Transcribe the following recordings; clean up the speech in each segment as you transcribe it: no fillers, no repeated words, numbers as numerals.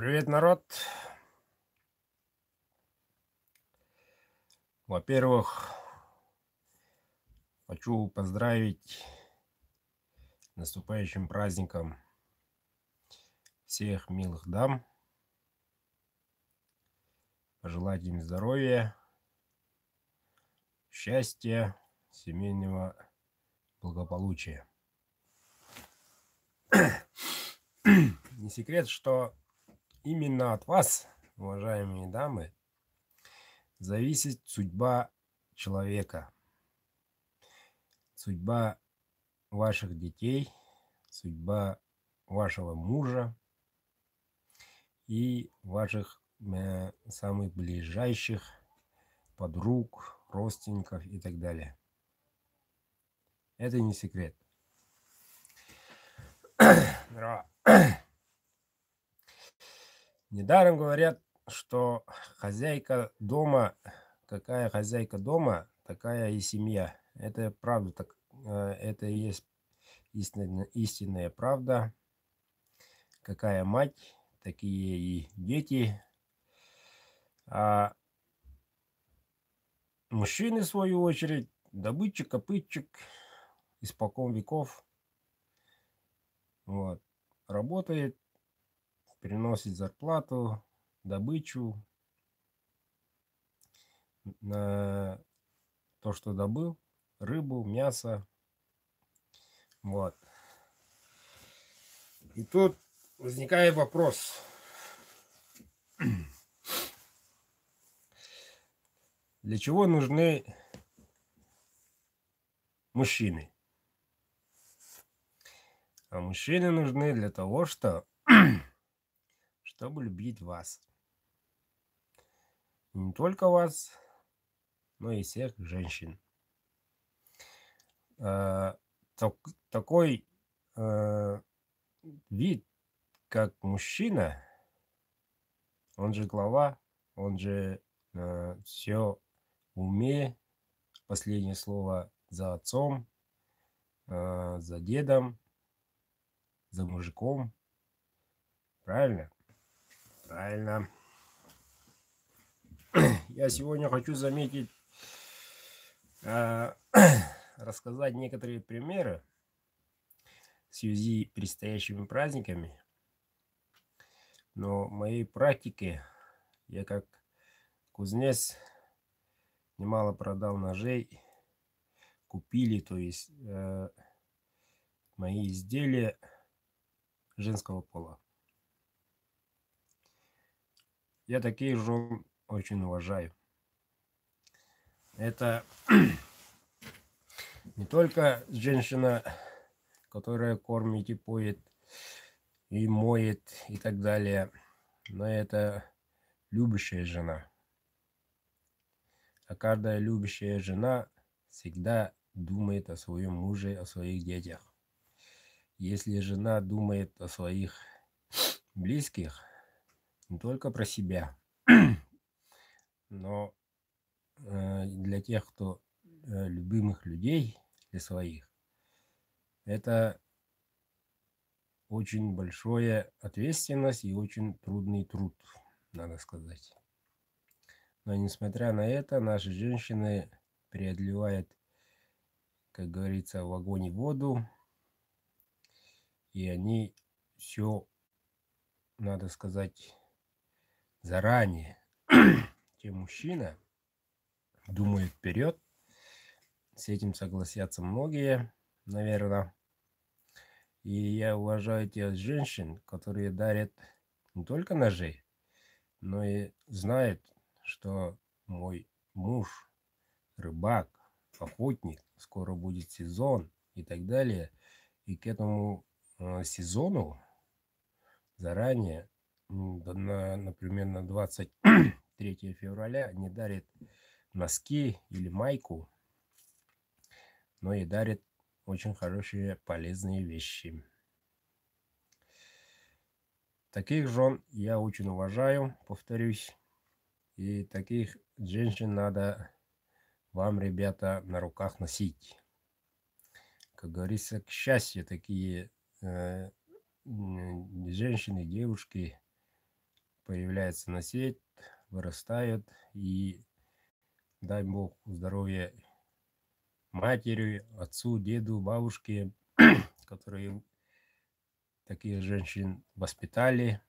Привет, народ! Во-первых, хочу поздравить с наступающим праздником всех милых дам, пожелать им здоровья, счастья, семейного благополучия. Не секрет, что именно от вас, уважаемые дамы, зависит судьба человека, судьба ваших детей, судьба вашего мужа и ваших самых ближайших подруг, родственников и так далее. Это не секрет. Недаром говорят, что хозяйка дома, какая хозяйка дома, такая и семья. Это правда, так, это и есть истинная правда. Какая мать, такие и дети. А мужчины, в свою очередь, добытчик-копытчик испокон веков. Вот. Работает, приносит зарплату, добычу, на то, что добыл, рыбу, мясо. Вот. И тут возникает вопрос. Для чего нужны мужчины? А мужчины нужны для того, чтобы любить вас. И не только вас, но и всех женщин. Такой вид, как мужчина, он же глава, он же все в уме, последнее слово за отцом, за дедом, за мужиком. Правильно? Правильно. Я сегодня хочу заметить, рассказать некоторые примеры в связи с предстоящими праздниками. Но в моей практике я как кузнец немало продал ножей, купили, то есть мои изделия женского пола. Я таких жен очень уважаю. Это не только женщина, которая кормит и поет, и моет, и так далее, но это любящая жена. А каждая любящая жена всегда думает о своем муже, о своих детях. Если жена думает о своих близких, не только про себя, но для тех, кто любимых людей, для своих, это очень большая ответственность и очень трудный труд, надо сказать. Но несмотря на это, наши женщины преодолевают, как говорится, в огонь и воду, и они все, надо сказать, заранее, чем мужчина думает вперед. С этим согласятся многие, наверное. И я уважаю тех женщин, которые дарят не только ножи, но и знают, что мой муж рыбак, охотник, скоро будет сезон и так далее. И к этому сезону заранее, например, на 23 февраля не дарит носки или майку, но и дарит очень хорошие полезные вещи. Таких жен я очень уважаю, повторюсь. И таких женщин надо вам, ребята, на руках носить. Как говорится, к счастью, такие женщины, девушки появляются на свет, вырастают, и дай Бог здоровья матери, отцу, деду, бабушке, которые таких женщин воспитали,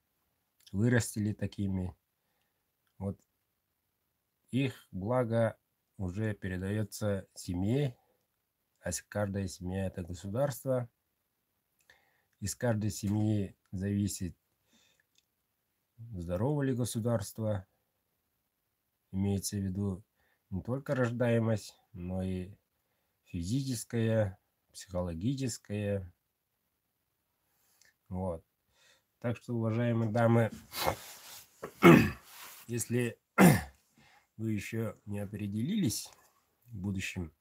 вырастили такими. Вот их благо уже передается семье, а каждая семья — это государство. Из каждой семьи зависит, здорово ли государство, имеется в виду не только рождаемость, но и физическая, психологическая. Вот. Так что, уважаемые дамы, если вы еще не определились в будущем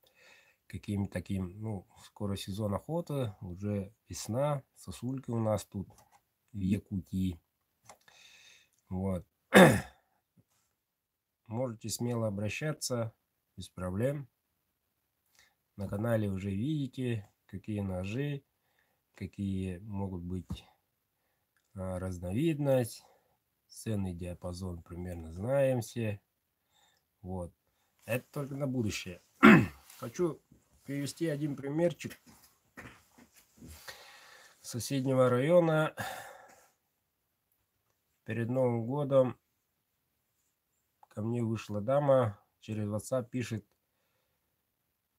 каким таким, ну, скоро сезон охоты, уже весна, сосульки у нас тут в Якутии. Вот. Можете смело обращаться, без проблем. На канале уже видите, какие ножи, какие могут быть разновидность, ценный диапазон примерно знаем все. Вот. Это только на будущее. Хочу привести один примерчик соседнего района. Перед Новым годом ко мне вышла дама, через WhatsApp пишет: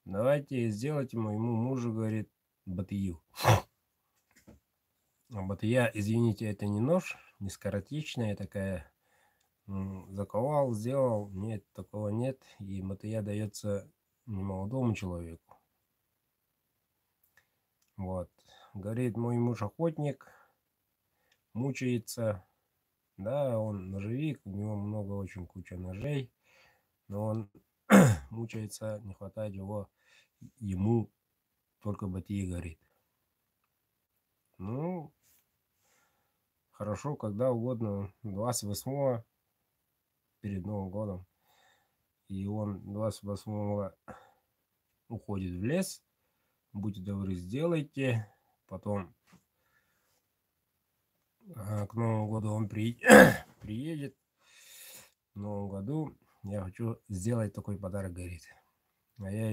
давайте сделайте моему мужу, говорит, батию. А батия, извините, это не нож, не скоротечная такая. Заковал, сделал. Нет, такого нет. И батия дается не молодому человеку. Вот. Говорит, мой муж охотник, мучается. Да, он ножевик, у него много очень куча ножей, но он мучается, не хватает ему только батии, говорит. Ну, хорошо, когда угодно, 28-го, перед Новым годом. И он 28-го уходит в лес. Будьте добры, сделайте. Потом к Новому году он приедет. В Новом году я хочу сделать такой подарок, говорит. А я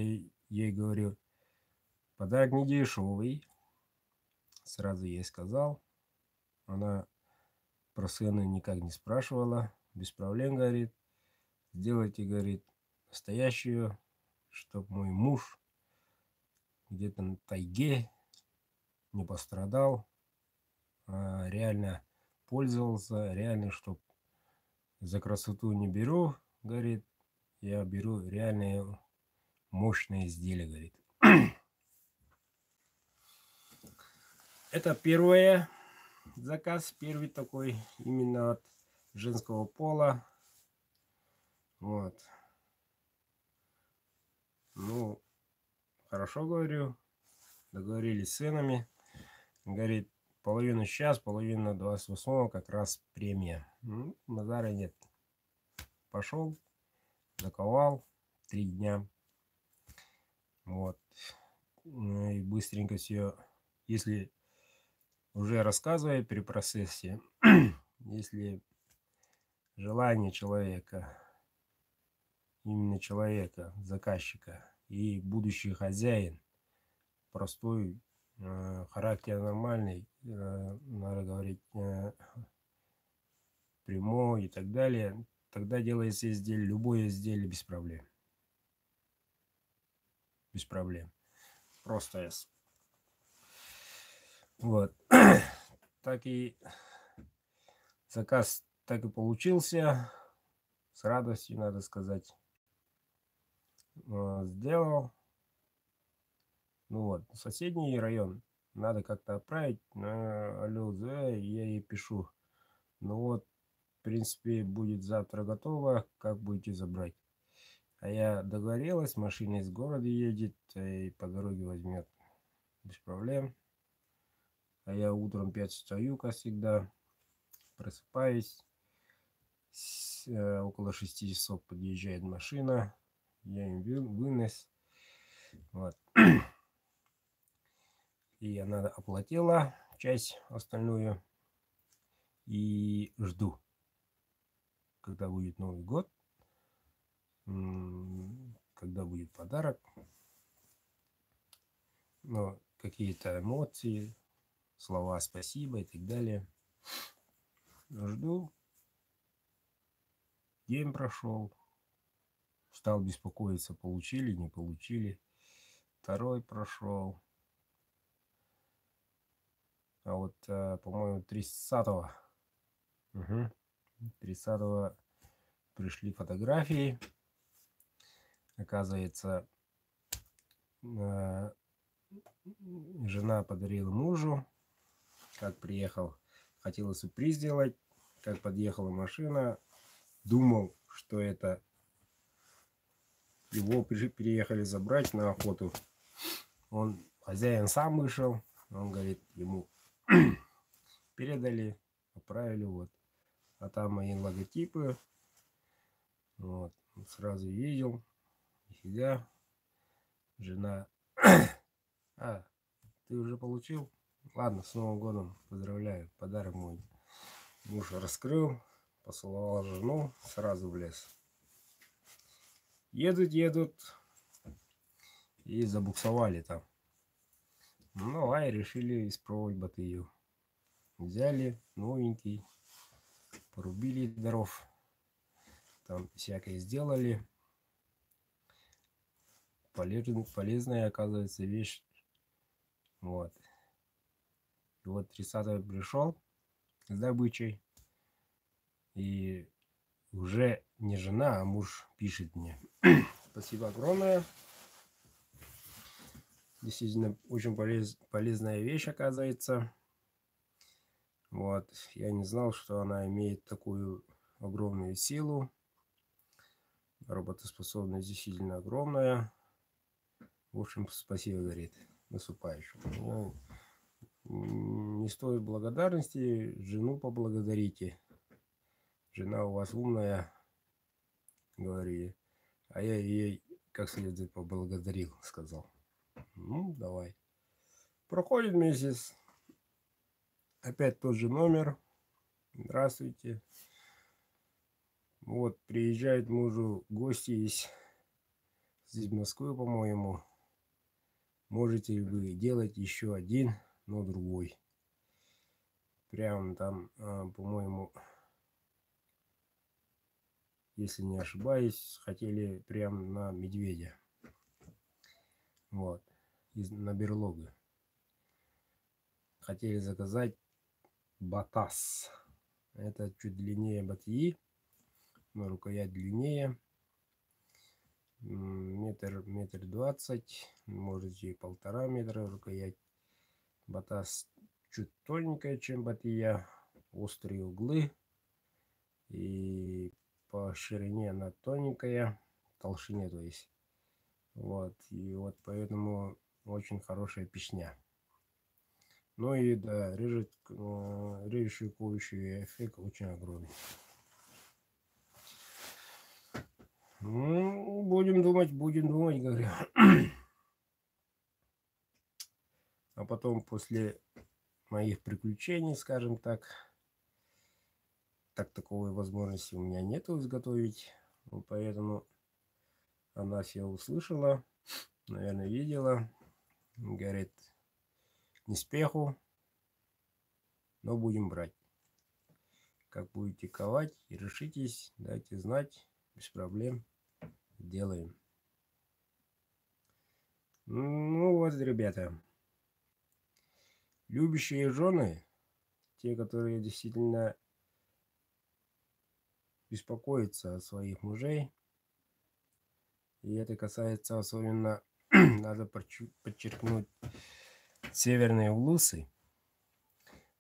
ей говорю, подарок не дешевый. Сразу ей сказал. Она про сына никак не спрашивала. Без проблем, говорит. Сделайте, говорит, настоящую, чтобы мой муж где-то на тайге не пострадал, а реально пользовался, реально, чтобы за красоту не беру, говорит, я беру реальные мощные изделия, говорит. Это первый заказ, первый такой именно от женского пола. Вот. Ну, хорошо, говорю. Договорились с ценами. Говорит, половину сейчас, половину 28-го как раз премия. Ну, базара нет. Пошел, заковал 3 дня. Вот. Ну и быстренько все. Если уже рассказывая при процессе, если желание человека, именно человека, заказчика и будущий хозяин, простой, характер нормальный, надо говорить, прямой и так далее, тогда делается изделие, любое изделие без проблем. Без проблем. Просто S. Вот. Так и заказ так и получился. С радостью, надо сказать. Сделал. Ну вот, соседний район надо как-то отправить на ЛЗ, я ей пишу. Ну вот, в принципе, будет завтра готово, как будете забрать. А я договорилась, машина из города едет и по дороге возьмет. Без проблем. А я утром 5 встаю, как всегда, просыпаюсь. Около 6 часов подъезжает машина. Я им вынес. Вот. И она оплатила часть остальную. И жду. когда будет Новый год, когда будет подарок, но какие-то эмоции, слова спасибо и так далее. Жду. День прошел. Стал беспокоиться, получили, не получили. Второй прошел. А вот, по-моему, 30-го. 30-го пришли фотографии. Оказывается, жена подарила мужу, как приехал, хотела сюрприз сделать, как подъехала машина, думал, что это его приехали забрать на охоту. Хозяин сам вышел, он говорит, ему передали, отправили, вот. А там мои логотипы, вот, сразу видел, нифига, жена, ты уже получил? Ладно, с Новым годом, поздравляю, подарок мой. Муж раскрыл, поцеловал жену, сразу в лес. Едут и забуксовали там. Ну, и решили испробовать батыю. Взяли новенький, порубили дров, там всякое сделали. Полезная, оказывается, вещь. Вот. И вот 30-й пришел с добычей. И уже не жена, а муж пишет мне. Спасибо огромное. Действительно, очень полезная вещь, оказывается. Вот. Я не знал, что она имеет такую огромную силу. Работоспособность действительно огромная. В общем, спасибо, говорит, наступающим. Ну, не стоит благодарности, жену поблагодарите. Жена у вас умная, говорили. А я ей как следует поблагодарил, сказал. Ну, давай. Проходит месяц. Опять тот же номер. Здравствуйте. Вот, приезжает мужу гости из Москвы, по-моему. Можете ли вы делать еще один, но другой? Прям там, по-моему, если не ошибаюсь, хотели прям на медведя. Вот, на берлогы. Хотели заказать батас. Это чуть длиннее батьи, но рукоять длиннее. Метр 20, может и 1,5 метра рукоять. Батас чуть тоненькая, чем батия, острые углы, и по ширине она тоненькая, толщине, то есть. Вот, и вот поэтому очень хорошая печня. Ну и да, режущий, колющий эффект очень огромный. Ну, будем думать, говорю. А потом, после моих приключений, скажем так, таковой возможности у меня нету изготовить. Вот поэтому она все услышала, наверное, видела. Говорит, не спеху, но будем брать. Как будете ковать и решитесь, дайте знать, без проблем делаем. Ну вот, ребята, любящие жены, те, которые действительно беспокоятся о своих мужей, и это касается особенно, надо подчеркнуть, северные улусы,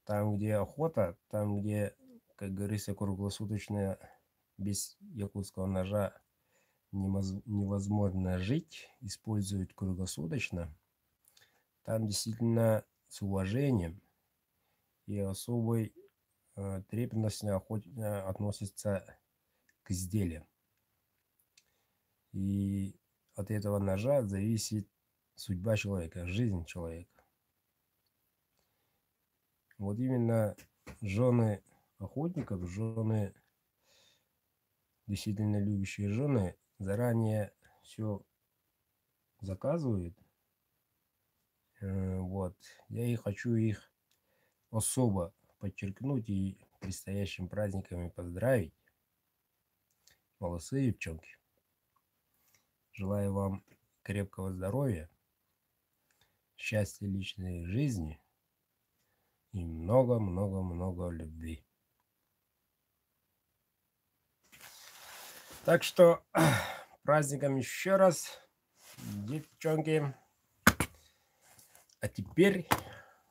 там, где охота, там, где, как говорится, круглосуточно без якутского ножа невозможно жить, используют круглосуточно, там действительно с уважением и особой трепетностью относятся к изделиям. И от этого ножа зависит судьба человека, жизнь человека. Вот именно жены охотников, жены действительно любящие жены заранее все заказывают. Вот. Я и хочу их особо подчеркнуть и предстоящим праздниками поздравить. Молодцы, девчонки. Желаю вам крепкого здоровья, счастья личной жизни и много-много-много любви. Так что праздником еще раз, девчонки. А теперь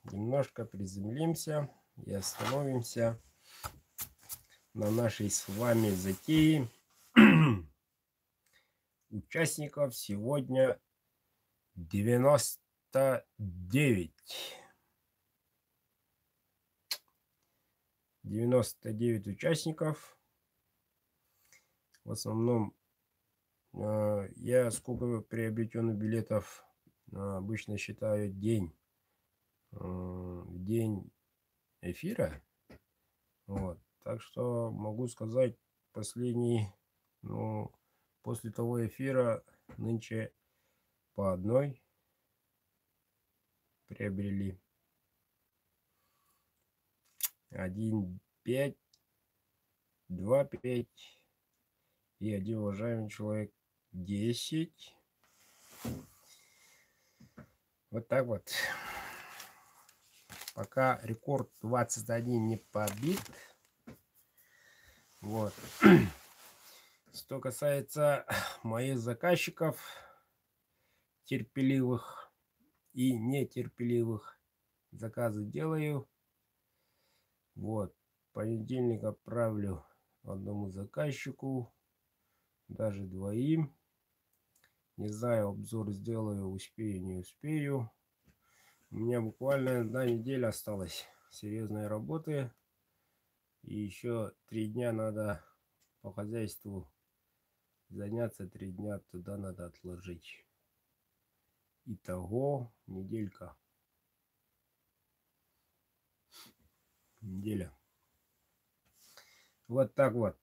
немножко приземлимся и остановимся на нашей с вами затее. Участников сегодня 99. 99 участников. В основном я сколько приобретенных билетов обычно считаю день эфира. Вот. Так что могу сказать, последний, ну, после того эфира нынче по одной приобрели. 1,5, 2,5 и один уважаемый человек 10. Вот так вот. Пока рекорд 21 не побит. Вот. Что касается моих заказчиков, терпеливых и нетерпеливых, заказы делаю. Вот. Понедельник отправлю одному заказчику, даже двоим. Не знаю, обзор сделаю, успею, не успею. У меня буквально 1 неделя осталась серьезной работы. И еще 3 дня надо по хозяйству заняться, 3 дня туда надо отложить. Итого неделька. Неделя. Вот так вот.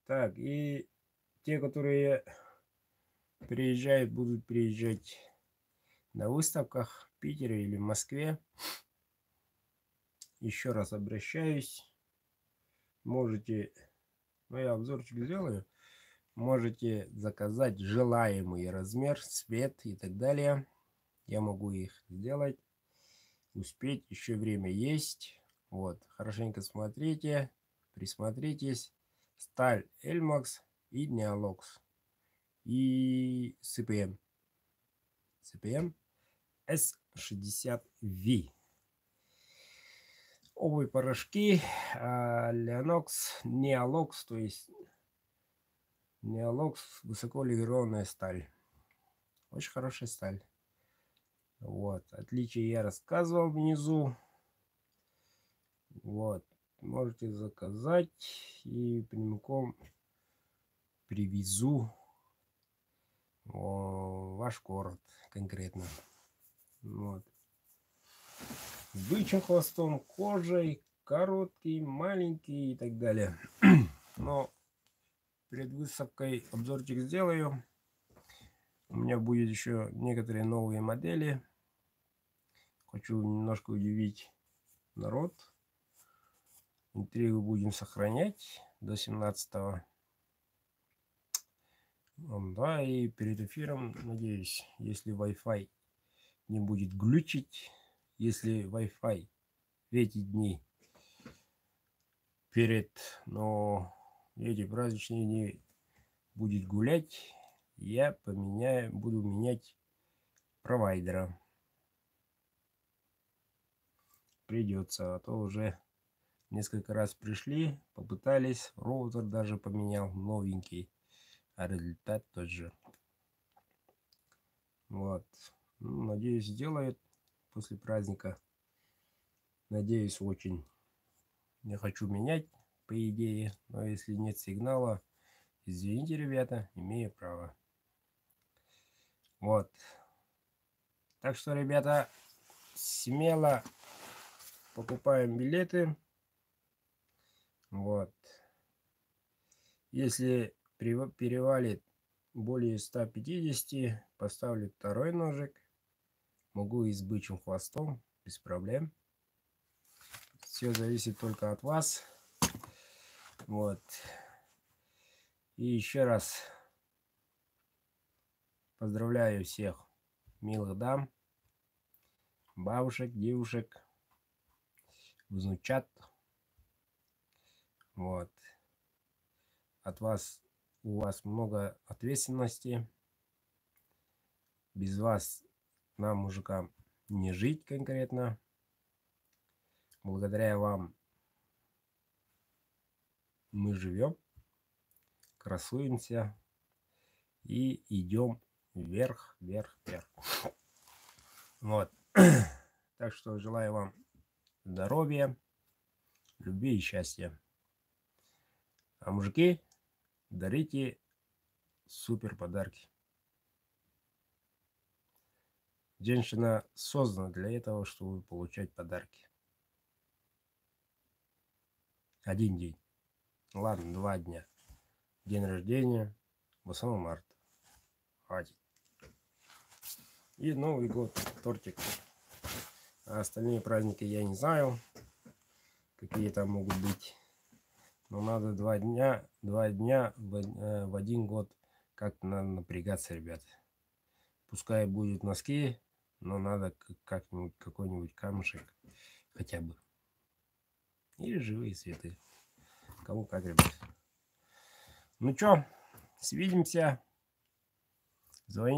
Так, и те, которые приезжают, будут приезжать на выставках в Питере или в Москве. Еще раз обращаюсь. Можете, ну я обзорчик сделаю. Можете заказать желаемый размер, цвет и так далее. Я могу их сделать. Успеть, еще время есть. Вот, хорошенько смотрите, присмотритесь. Сталь Эльмакс и Неолокс. И CPM. CPM S60V. Обувь, порошки, Leonox, Neolox, то есть Neolox, высоколегированная сталь. Очень хорошая сталь. Вот, отличие я рассказывал внизу. Вот, можете заказать и прямиком привезу в ваш город конкретно. Вот. С бычьим хвостом, кожей, короткий, маленький и так далее. Но перед выставкой обзорчик сделаю. У меня будет еще некоторые новые модели. Хочу немножко удивить народ. Интригу будем сохранять до 17-го. Да, и перед эфиром, надеюсь, если Wi-Fi не будет глючить, если Wi-Fi в эти дни перед, но эти праздничные дни будет гулять, я буду менять провайдера. Придется, а то уже несколько раз пришли, попытались, роутер даже поменял, новенький, а результат тот же. Вот. Ну, надеюсь, сделает после праздника. Надеюсь, очень. Не хочу менять, по идее, но если нет сигнала, извините, ребята, имею право. Вот. Так что, ребята, смело покупаем билеты. Вот. Если перевалит более 150, поставлю второй ножик. Могу и с бычьим хвостом, без проблем. Все зависит только от вас. Вот. И еще раз поздравляю всех милых дам, бабушек, девушек, внучат. Вот. У вас много ответственности. Без вас нам, мужикам, не жить конкретно. Благодаря вам мы живем, красуемся и идем вверх, вверх, вверх. Вот. Так что желаю вам здоровья, любви и счастья. А мужики, дарите супер подарки. Женщина создана для этого, чтобы получать подарки. 1 день. Ладно, 2 дня. День рождения, 8 марта. Хватит. И Новый год, тортик. А остальные праздники я не знаю, какие там могут быть. Но надо 2 дня в 1 год как-то надо напрягаться, ребят. Пускай будут носки, но надо как-нибудь какой-нибудь камушек хотя бы. Или живые цветы. Кому как, ребят. Ну чё, свидимся. Звоните.